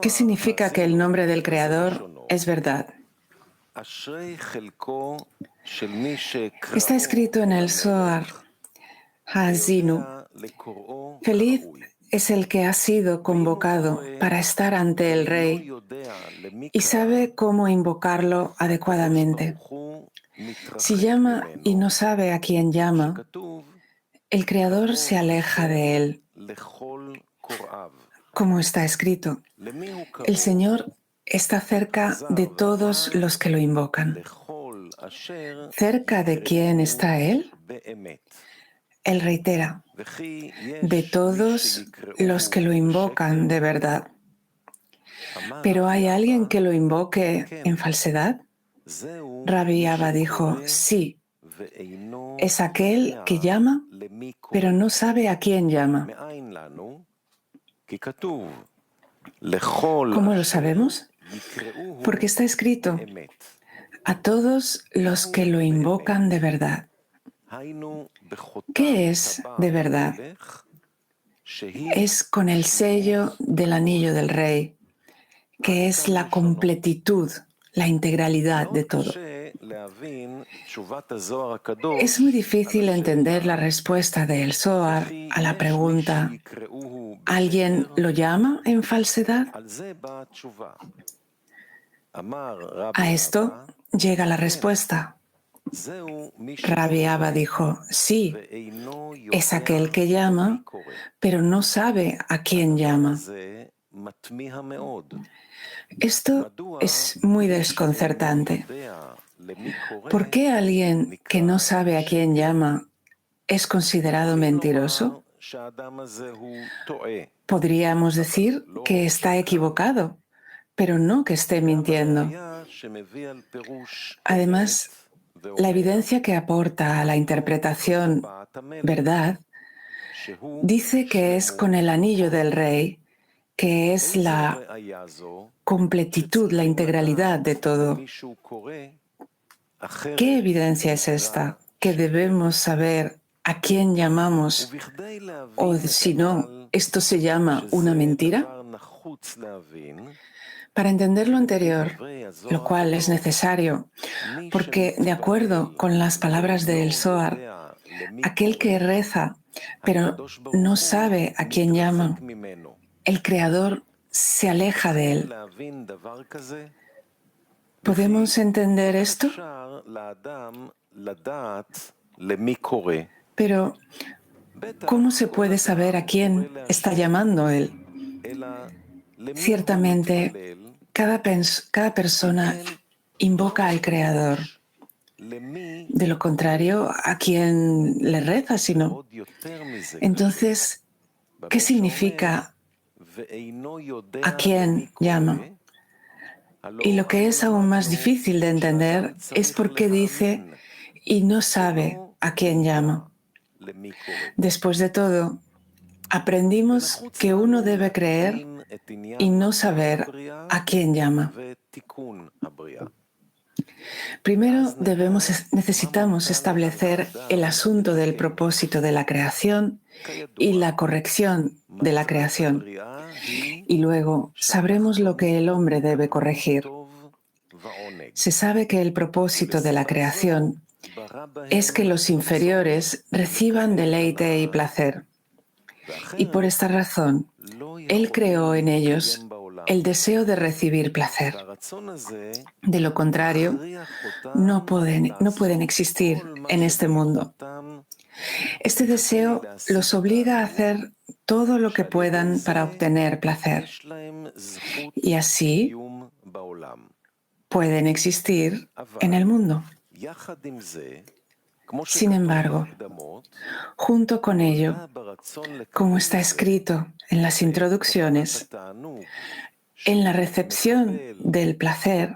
¿Qué significa que el nombre del Creador es verdad? Está escrito en el Zohar Ha'azinu: feliz es el que ha sido convocado para estar ante el Rey y sabe cómo invocarlo adecuadamente. Si llama y no sabe a quién llama, el Creador se aleja de él. Como está escrito, el Señor está cerca de todos los que lo invocan. ¿Cerca de quién está Él? Él reitera, de todos los que lo invocan de verdad. ¿Pero hay alguien que lo invoque en falsedad? Rabbi Abba dijo, sí, es aquel que llama, pero no sabe a quién llama. ¿Cómo lo sabemos? Porque está escrito, a todos los que lo invocan de verdad. ¿Qué es de verdad? Es con el sello del anillo del Rey, que es la completitud, la integralidad de todo. Es muy difícil entender la respuesta del Zohar a la pregunta, ¿alguien lo llama en falsedad? A esto llega la respuesta. Rabbi Abba dijo, sí, es aquel que llama, pero no sabe a quién llama. Esto es muy desconcertante. ¿Por qué alguien que no sabe a quién llama es considerado mentiroso? Podríamos decir que está equivocado, pero no que esté mintiendo. Además, la evidencia que aporta a la interpretación verdad dice que es con el anillo del Rey, que es la completitud, la integralidad de todo. ¿Qué evidencia es esta? Que debemos saber a quién llamamos, o si no, esto se llama una mentira. Para entender lo anterior, lo cual es necesario, porque de acuerdo con las palabras del Zohar, aquel que reza pero no sabe a quién llama, el Creador se aleja de él. ¿Podemos entender esto? Pero, ¿cómo se puede saber a quién está llamando él? Ciertamente, cada persona invoca al Creador. De lo contrario, ¿a quién le reza si no? Entonces, ¿qué significa a quién llama? Y lo que es aún más difícil de entender es por qué dice y no sabe a quién llama. Después de todo, aprendimos que uno debe creer y no saber a quién llama. Primero necesitamos establecer el asunto del propósito de la creación y la corrección de la creación. Y luego sabremos lo que el hombre debe corregir. Se sabe que el propósito de la creación es que los inferiores reciban deleite y placer. Y por esta razón, Él creó en ellos el deseo de recibir placer. De lo contrario, no pueden existir en este mundo. Este deseo los obliga a hacer todo lo que puedan para obtener placer. Y así pueden existir en el mundo. Sin embargo, junto con ello, como está escrito en las introducciones, en la recepción del placer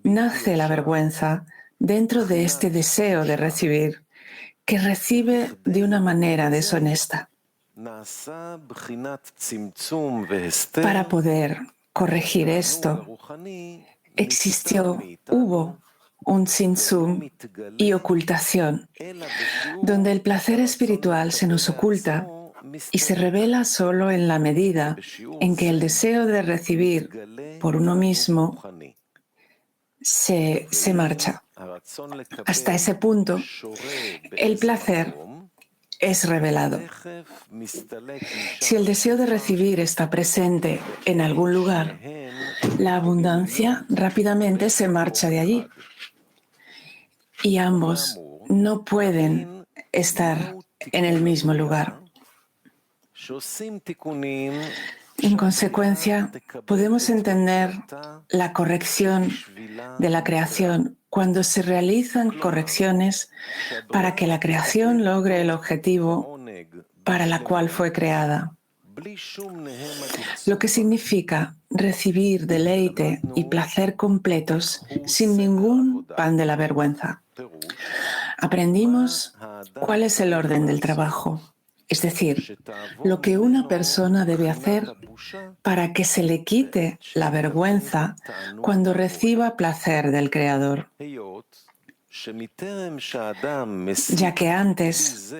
nace la vergüenza dentro de este deseo de recibir, que recibe de una manera deshonesta. Para poder corregir esto, hubo un tzimtzum y ocultación, donde el placer espiritual se nos oculta y se revela solo en la medida en que el deseo de recibir por uno mismo se marcha. Hasta ese punto, el placer es revelado. Si el deseo de recibir está presente en algún lugar, la abundancia rápidamente se marcha de allí. Y ambos no pueden estar en el mismo lugar. En consecuencia, podemos entender la corrección de la creación cuando se realizan correcciones para que la creación logre el objetivo para la cual fue creada. Lo que significa recibir deleite y placer completos sin ningún pan de la vergüenza. Aprendimos cuál es el orden del trabajo, es decir, lo que una persona debe hacer para que se le quite la vergüenza cuando reciba placer del Creador, ya que antes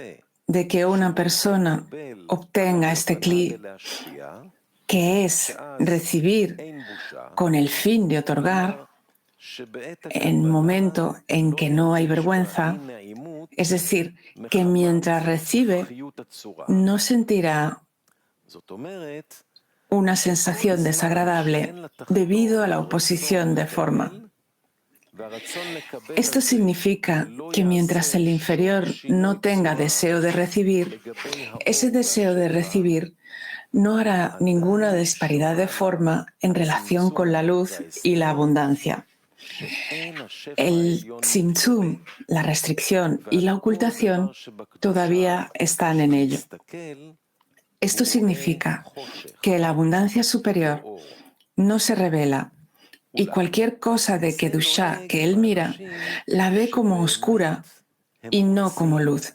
de que una persona obtenga este cli, que es recibir con el fin de otorgar, en momento en que no hay vergüenza, es decir, que mientras recibe no sentirá una sensación desagradable debido a la oposición de forma. Esto significa que mientras el inferior no tenga deseo de recibir, ese deseo de recibir no hará ninguna disparidad de forma en relación con la luz y la abundancia. El tzimtzum, la restricción y la ocultación todavía están en ello. Esto significa que la abundancia superior no se revela y cualquier cosa de Kedushá que él mira la ve como oscura y no como luz.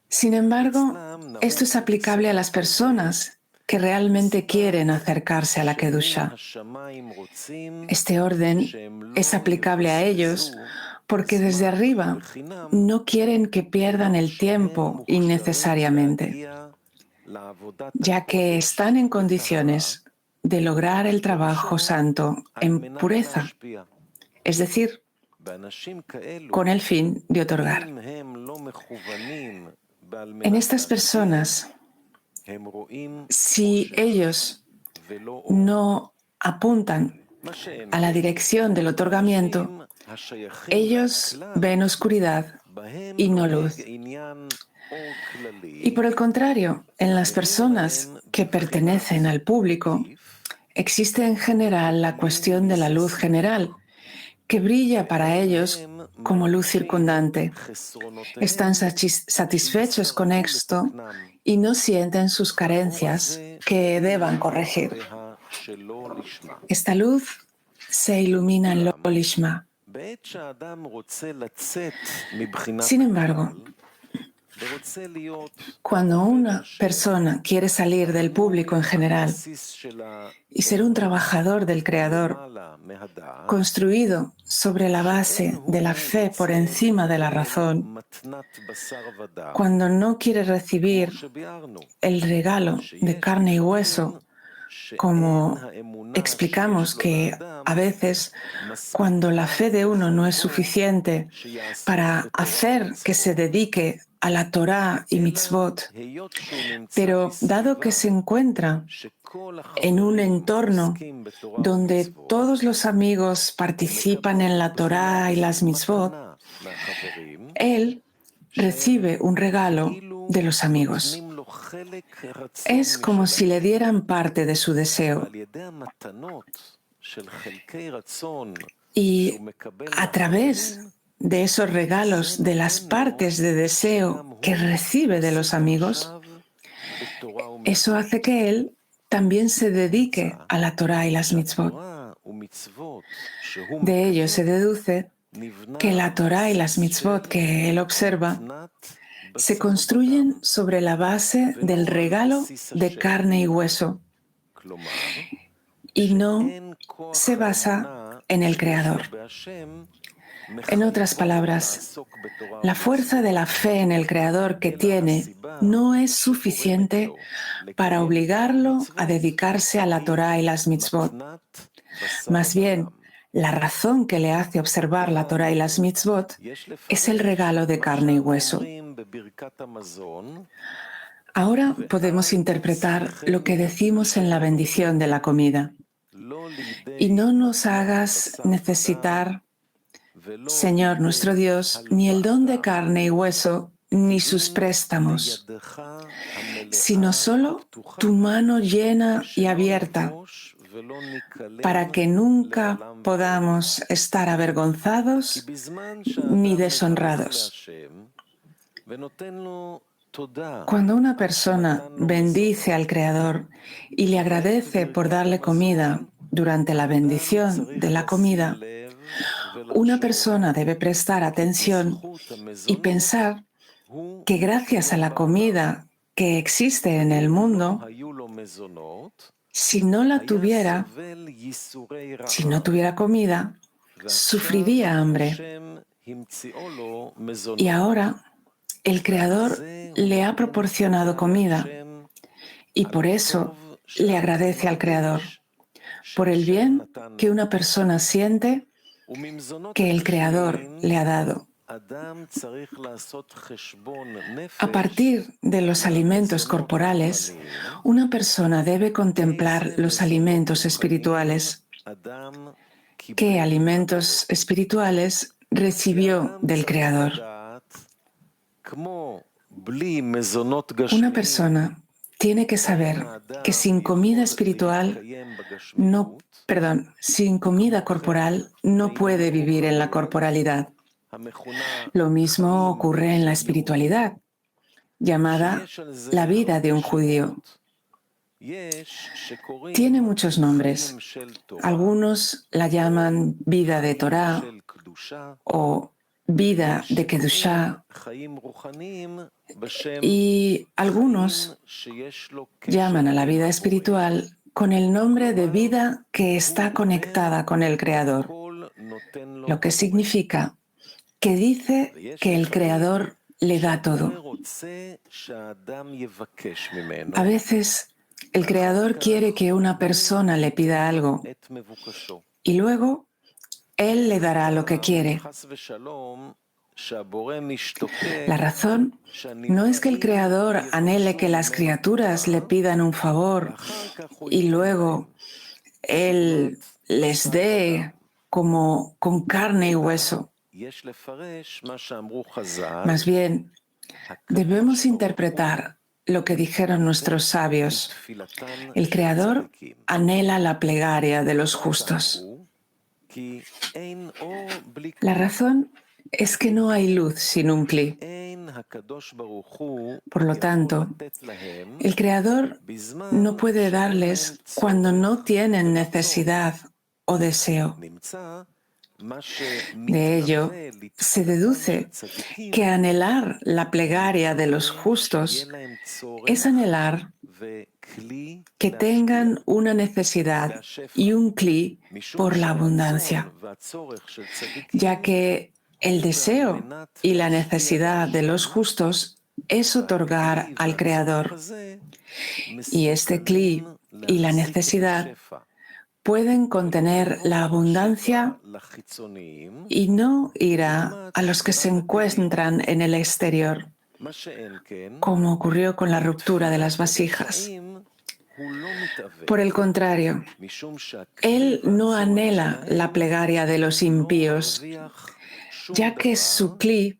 Sin embargo, esto es aplicable a las personas que realmente quieren acercarse a la Kedushá. Este orden es aplicable a ellos porque desde arriba no quieren que pierdan el tiempo innecesariamente, ya que están en condiciones de lograr el trabajo santo en pureza, es decir, con el fin de otorgar. En estas personas, si ellos no apuntan a la dirección del otorgamiento, ellos ven oscuridad y no luz. Y por el contrario, en las personas que pertenecen al público, existe en general la cuestión de la luz general, que brilla para ellos como luz circundante. Están satisfechos con esto y no sienten sus carencias que deban corregir. Esta luz se ilumina en lo lishma. Sin embargo, cuando una persona quiere salir del público en general y ser un trabajador del Creador, construido sobre la base de la fe por encima de la razón, cuando no quiere recibir el regalo de carne y hueso, como explicamos que a veces cuando la fe de uno no es suficiente para hacer que se dedique a la Torá y mitzvot, pero dado que se encuentra en un entorno donde todos los amigos participan en la Torá y las mitzvot, él recibe un regalo de los amigos. Es como si le dieran parte de su deseo. Y a través de esos regalos, de las partes de deseo que recibe de los amigos, eso hace que él también se dedique a la Torá y las mitzvot. De ello se deduce que la Torá y las mitzvot que él observa se construyen sobre la base del regalo de carne y hueso y no se basa en el Creador. En otras palabras, la fuerza de la fe en el Creador que tiene no es suficiente para obligarlo a dedicarse a la Torá y las mitzvot. Más bien, la razón que le hace observar la Torá y las mitzvot es el regalo de carne y hueso. Ahora podemos interpretar lo que decimos en la bendición de la comida. Y no nos hagas necesitar, Señor nuestro Dios, ni el don de carne y hueso, ni sus préstamos, sino solo tu mano llena y abierta, para que nunca podamos estar avergonzados ni deshonrados. Cuando una persona bendice al Creador y le agradece por darle comida durante la bendición de la comida, una persona debe prestar atención y pensar que gracias a la comida que existe en el mundo, si no tuviera comida, sufriría hambre. Y ahora el Creador le ha proporcionado comida y por eso le agradece al Creador, por el bien que una persona siente que el Creador le ha dado. A partir de los alimentos corporales, una persona debe contemplar los alimentos espirituales. ¿Qué alimentos espirituales recibió del Creador? Una persona tiene que saber que sin comida corporal no puede vivir en la corporalidad. Lo mismo ocurre en la espiritualidad, llamada la vida de un judío. Tiene muchos nombres. Algunos la llaman vida de Torá o vida de Kedushá, y algunos llaman a la vida espiritual con el nombre de vida que está conectada con el Creador, lo que significa que dice que el Creador le da todo. A veces el Creador quiere que una persona le pida algo y luego Él le dará lo que quiere. La razón no es que el Creador anhele que las criaturas le pidan un favor y luego Él les dé como con carne y hueso. Más bien, debemos interpretar lo que dijeron nuestros sabios. El Creador anhela la plegaria de los justos. La razón es que no hay luz sin un cli. Por lo tanto, el Creador no puede darles cuando no tienen necesidad o deseo. De ello, se deduce que anhelar la plegaria de los justos es anhelar que tengan una necesidad y un cli por la abundancia, ya que el deseo y la necesidad de los justos es otorgar al Creador. Y este cli y la necesidad pueden contener la abundancia y no irá a los que se encuentran en el exterior, como ocurrió con la ruptura de las vasijas. Por el contrario, Él no anhela la plegaria de los impíos, ya que su cli,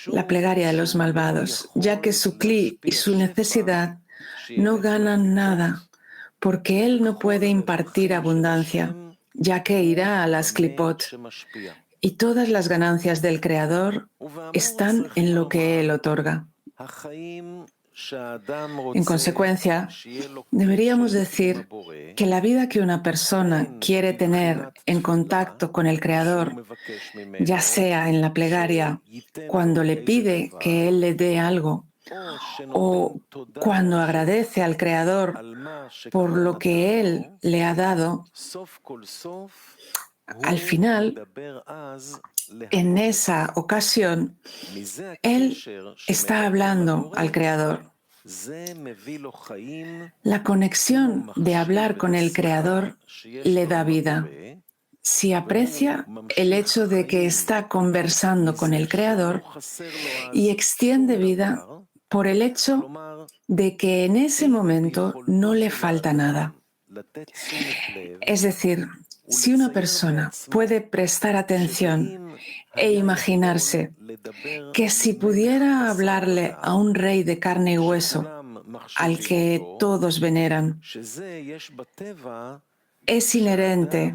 la plegaria de los malvados, ya que su cli y su necesidad no ganan nada, porque Él no puede impartir abundancia, ya que irá a las clipot, y todas las ganancias del Creador están en lo que Él otorga. En consecuencia, deberíamos decir que la vida que una persona quiere tener en contacto con el Creador, ya sea en la plegaria, cuando le pide que Él le dé algo, o cuando agradece al Creador por lo que Él le ha dado, al final en esa ocasión, él está hablando al Creador. La conexión de hablar con el Creador le da vida. Si aprecia el hecho de que está conversando con el Creador y extiende vida por el hecho de que en ese momento no le falta nada. Es decir, si una persona puede prestar atención e imaginarse que si pudiera hablarle a un rey de carne y hueso, al que todos veneran, es inherente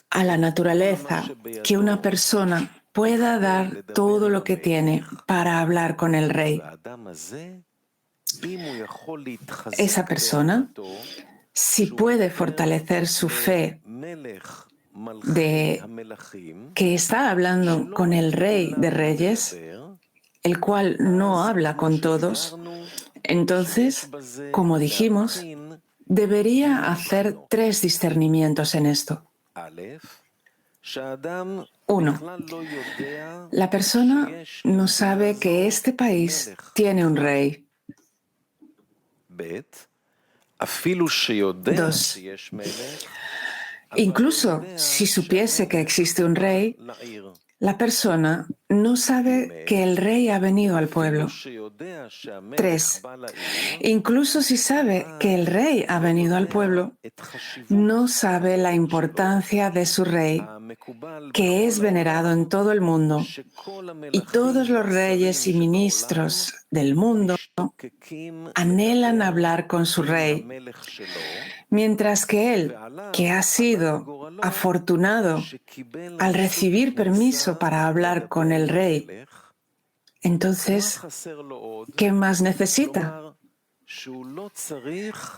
a la naturaleza que una persona pueda dar todo lo que tiene para hablar con el rey. Esa persona, si puede fortalecer su fe de que está hablando con el rey de reyes, el cual no habla con todos, entonces, como dijimos, debería hacer 3 discernimientos en esto. 1. La persona no sabe que este país tiene un rey. 2. Incluso si supiese que existe un rey, la persona no sabe que el rey ha venido al pueblo. 3. Incluso si sabe que el rey ha venido al pueblo, no sabe la importancia de su rey, que es venerado en todo el mundo, y todos los reyes y ministros del mundo anhelan hablar con su rey, mientras que él, que ha sido afortunado al recibir permiso para hablar con el rey, entonces, ¿qué más necesita?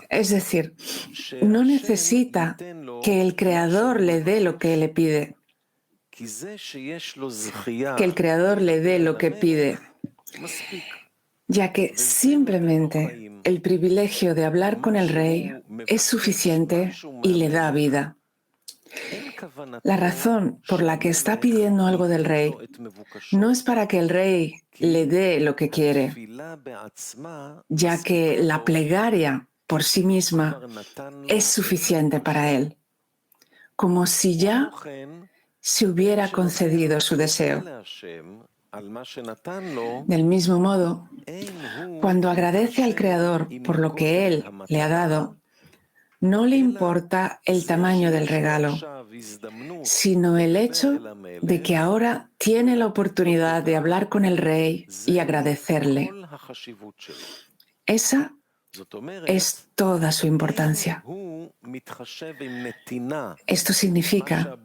Es decir, no necesita que el Creador le dé lo que le pide, que el Creador le dé lo que pide, ya que simplemente el privilegio de hablar con el rey es suficiente y le da vida. La razón por la que está pidiendo algo del rey no es para que el rey le dé lo que quiere, ya que la plegaria por sí misma es suficiente para él, como si ya se hubiera concedido su deseo. Del mismo modo, cuando agradece al Creador por lo que Él le ha dado, no le importa el tamaño del regalo, sino el hecho de que ahora tiene la oportunidad de hablar con el rey y agradecerle. Esa es toda su importancia. Esto significa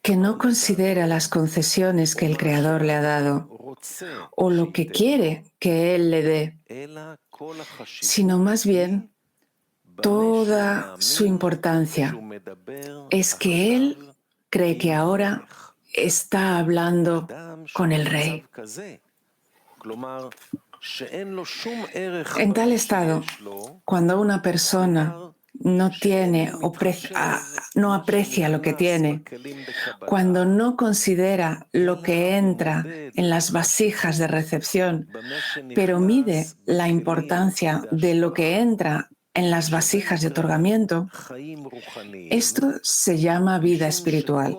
que no considera las concesiones que el Creador le ha dado o lo que quiere que Él le dé, sino más bien toda su importancia es que Él cree que ahora está hablando con el rey. En tal estado, cuando una persona no tiene o no aprecia lo que tiene, cuando no considera lo que entra en las vasijas de recepción, pero mide la importancia de lo que entra en las vasijas de otorgamiento, esto se llama vida espiritual,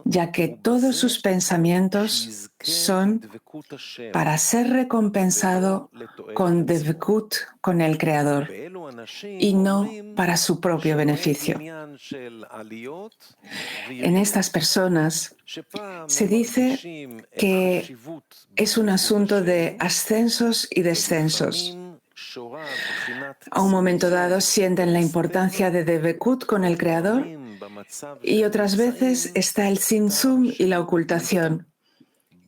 ya que todos sus pensamientos son para ser recompensado con Devekut, con el Creador, y no para su propio beneficio. En estas personas se dice que es un asunto de ascensos y descensos. A un momento dado sienten la importancia de Devekut con el Creador y otras veces está el Tzimtzum y la ocultación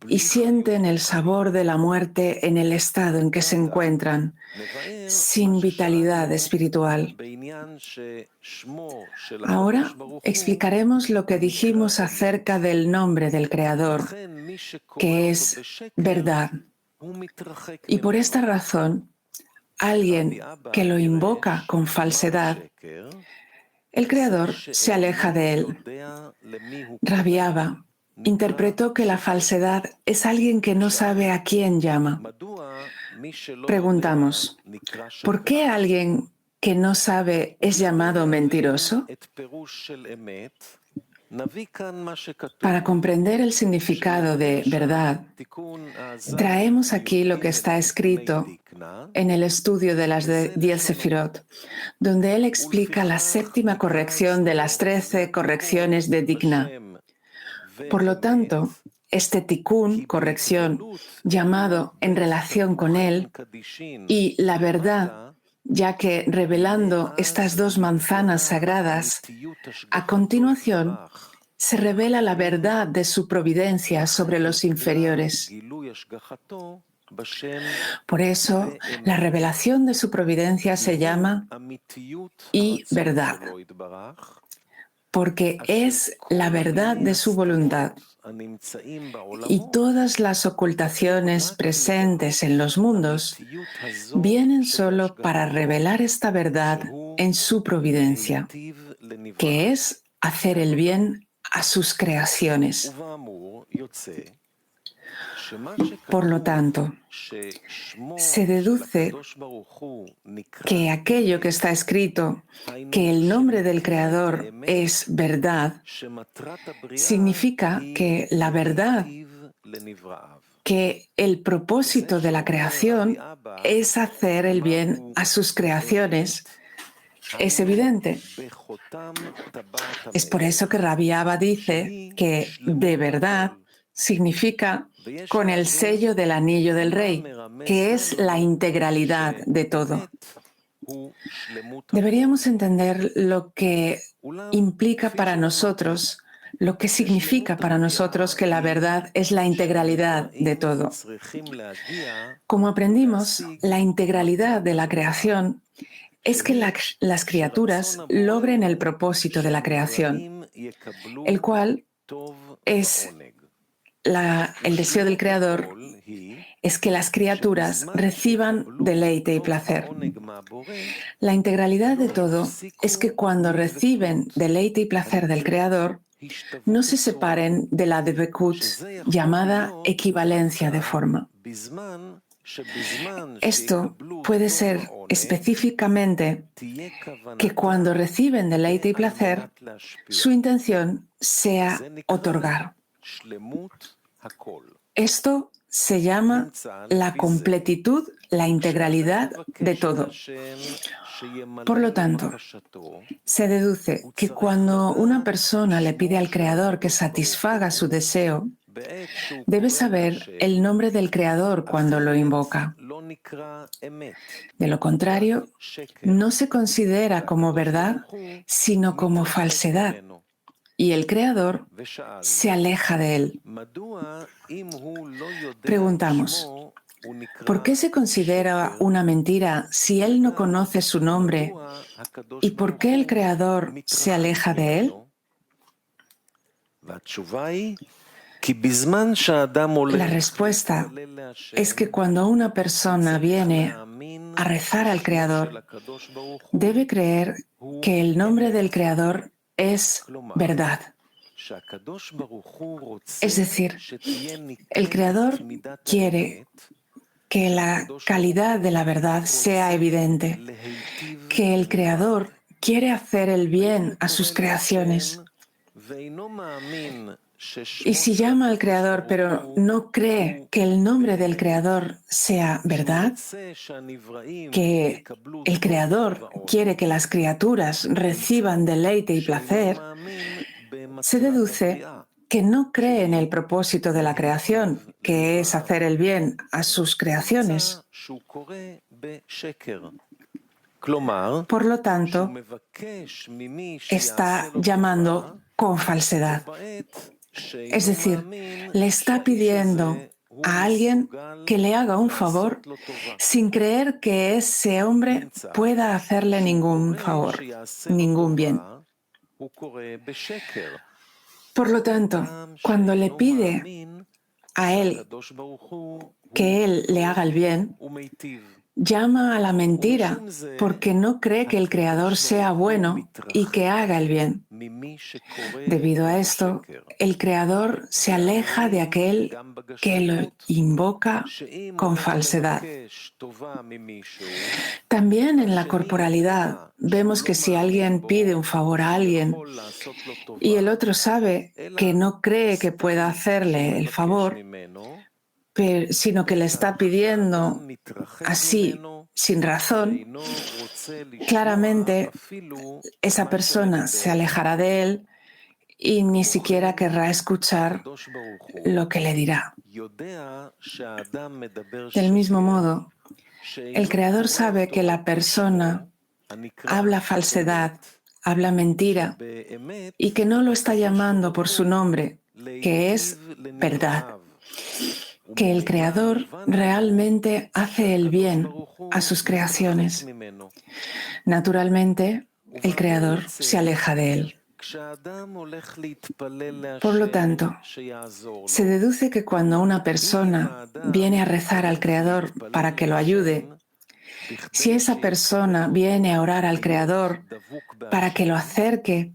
y sienten el sabor de la muerte en el estado en que se encuentran, sin vitalidad espiritual. Ahora explicaremos lo que dijimos acerca del nombre del Creador, que es verdad. Y por esta razón, alguien que lo invoca con falsedad el Creador se aleja de él. Rabbi Abba interpretó que la falsedad es alguien que no sabe a quién llama. Preguntamos, ¿por qué alguien que no sabe es llamado mentiroso? Para comprender el significado de verdad, traemos aquí lo que está escrito en el estudio de las 10 Sefirot, donde él explica la séptima corrección de las 13 correcciones de Dikna. Por lo tanto, este tikkun, corrección, llamado en relación con él, y la verdad, ya que revelando estas dos manzanas sagradas, a continuación se revela la verdad de su providencia sobre los inferiores. Por eso, la revelación de su providencia se llama y verdad, porque es la verdad de su voluntad. Y todas las ocultaciones presentes en los mundos vienen solo para revelar esta verdad en su providencia, que es hacer el bien a sus creaciones. Por lo tanto, se deduce que aquello que está escrito, que el nombre del Creador es verdad, significa que la verdad, que el propósito de la creación es hacer el bien a sus creaciones, es evidente. Es por eso que Rabbi Abba dice que de verdad significa con el sello del anillo del rey, que es la integralidad de todo. Deberíamos entender lo que implica para nosotros, lo que significa para nosotros que la verdad es la integralidad de todo. Como aprendimos, la integralidad de la creación es que las criaturas logren el propósito de la creación, el cual es el deseo del Creador, es que las criaturas reciban deleite y placer. La integralidad de todo es que cuando reciben deleite y placer del Creador, no se separen de la dvekut, llamada equivalencia de forma. Esto puede ser específicamente que cuando reciben deleite y placer, su intención sea otorgar. Esto se llama la completitud, la integralidad de todo. Por lo tanto, se deduce que cuando una persona le pide al Creador que satisfaga su deseo, debe saber el nombre del Creador cuando lo invoca. De lo contrario, no se considera como verdad, sino como falsedad, y el Creador se aleja de él. Preguntamos, ¿por qué se considera una mentira si él no conoce su nombre? ¿Y por qué el Creador se aleja de él? La respuesta es que cuando una persona viene a rezar al Creador, debe creer que el nombre del Creador es verdad. Es decir, el Creador quiere que la calidad de la verdad sea evidente, que el Creador quiere hacer el bien a sus creaciones. Y si llama al Creador pero no cree que el nombre del Creador sea verdad, que el Creador quiere que las criaturas reciban deleite y placer, se deduce que no cree en el propósito de la creación, que es hacer el bien a sus creaciones. Por lo tanto, está llamando con falsedad. Es decir, le está pidiendo a alguien que le haga un favor sin creer que ese hombre pueda hacerle ningún favor, ningún bien. Por lo tanto, cuando le pide a él que él le haga el bien, llama a la mentira porque no cree que el Creador sea bueno y que haga el bien. Debido a esto, el Creador se aleja de aquel que lo invoca con falsedad. También en la corporalidad vemos que si alguien pide un favor a alguien y el otro sabe que no cree que pueda hacerle el favor, sino que le está pidiendo así, sin razón, claramente esa persona se alejará de él y ni siquiera querrá escuchar lo que le dirá. Del mismo modo, el Creador sabe que la persona habla falsedad, habla mentira y que no lo está llamando por su nombre, que es verdad. Que el Creador realmente hace el bien a sus creaciones. Naturalmente, el Creador se aleja de él. Por lo tanto, se deduce que cuando una persona viene a rezar al Creador para que lo ayude, si esa persona viene a orar al Creador para que lo acerque,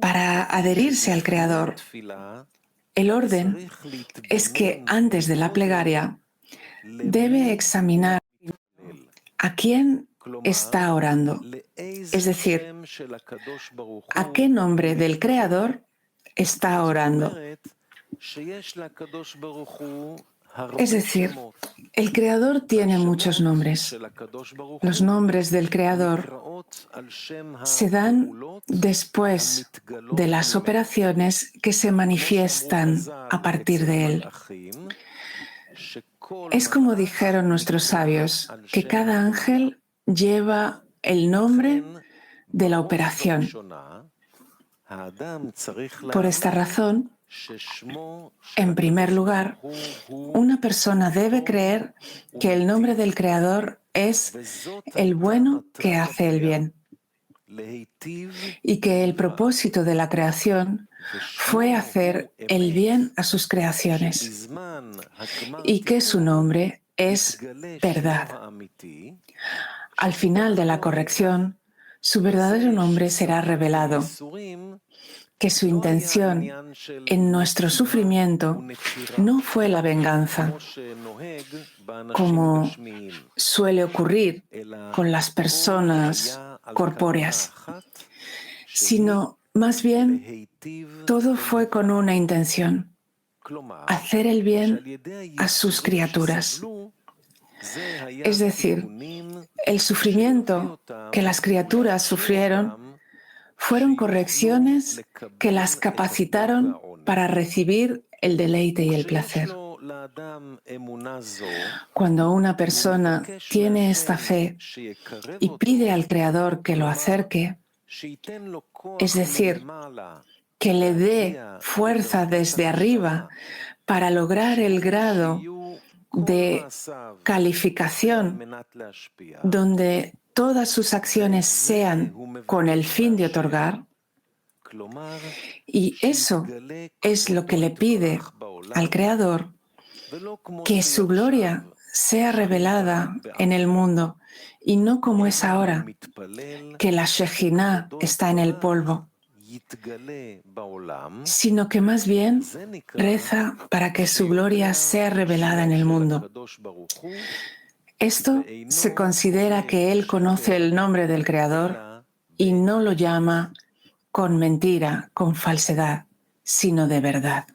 para adherirse al Creador, el orden es que antes de la plegaria debe examinar a quién está orando, es decir, a qué nombre del Creador está orando. Es decir, el Creador tiene muchos nombres. Los nombres del Creador se dan después de las operaciones que se manifiestan a partir de él. Es como dijeron nuestros sabios, que cada ángel lleva el nombre de la operación. Por esta razón, en primer lugar, una persona debe creer que el nombre del Creador es el bueno que hace el bien y que el propósito de la creación fue hacer el bien a sus creaciones y que su nombre es verdad. Al final de la corrección, su verdadero nombre será revelado, que su intención en nuestro sufrimiento no fue la venganza, como suele ocurrir con las personas corpóreas, sino más bien todo fue con una intención: hacer el bien a sus criaturas. Es decir, el sufrimiento que las criaturas sufrieron fueron correcciones que las capacitaron para recibir el deleite y el placer. Cuando una persona tiene esta fe y pide al Creador que lo acerque, es decir, que le dé fuerza desde arriba para lograr el grado de calificación donde todas sus acciones sean con el fin de otorgar, y eso es lo que le pide al Creador, que su gloria sea revelada en el mundo y no como es ahora, que la Shejinah está en el polvo, sino que más bien reza para que su gloria sea revelada en el mundo. Esto se considera que él conoce el nombre del Creador y no lo llama con mentira, con falsedad, sino de verdad.